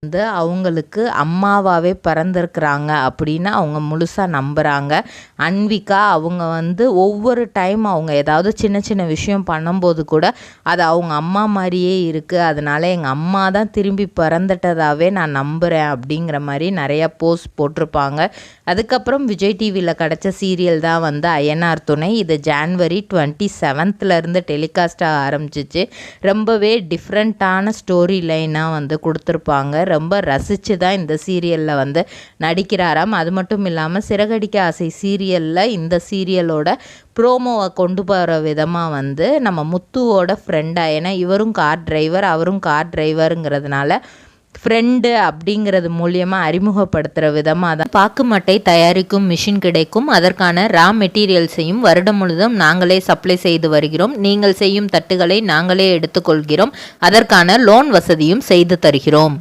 வந்து அவங்களுக்கு அம்மாவாகவே பிறந்திருக்கிறாங்க அப்படின்னு அவங்க முழுசாக நம்புகிறாங்க. அன்விகா அவங்க வந்து ஒவ்வொரு டைம் அவங்க ஏதாவது சின்ன சின்ன விஷயம் பண்ணும்போது கூட அது அவங்க அம்மா மாதிரியே இருக்குது, அதனால் எங்கள் அம்மா தான் திரும்பி பிறந்துட்டதாகவே நான் நம்புகிறேன் அப்படிங்கிற மாதிரி நிறையா போஸ்ட் போட்டிருப்பாங்க. அதுக்கப்புறம் விஜய் டிவியில் கிடச்ச சீரியல் தான் வந்து அய்யனார் துணை. இது ஜான்வரி 27 டெலிகாஸ்ட்டாக ஆரம்பிச்சிச்சு. ரொம்பவே டிஃப்ரெண்ட்டான ஸ்டோரி லைனாக வந்து கொடுத்துருப்பாங்க. ரொம்ப ரசித்து தான் இந்த சீரியலில் வந்து நடிக்கிறாராம். அது மட்டும் இல்லாமல் சிறகடிக்க ஆசை சீரியலில் இந்த சீரியலோட ப்ரோமோவை கொண்டு போகிற விதமாக வந்து நம்ம முத்துவோட ஃப்ரெண்டாக, ஏன்னா இவரும் கார் டிரைவர் அவரும் கார் டிரைவருங்கிறதுனால ஃப்ரெண்டு அப்படிங்கிறது மூலியமாக அறிமுகப்படுத்துகிற விதமாக தான் பாக்கு மட்டை தயாரிக்கும் மிஷின் கிடைக்கும். அதற்கான ரா மெட்டீரியல்ஸையும் வருடம் முழுதும் நாங்களே சப்ளை செய்து வருகிறோம். நீங்கள் செய்யும் தட்டுகளை நாங்களே எடுத்துக்கொள்கிறோம். அதற்கான லோன் வசதியும் செய்து தருகிறோம்.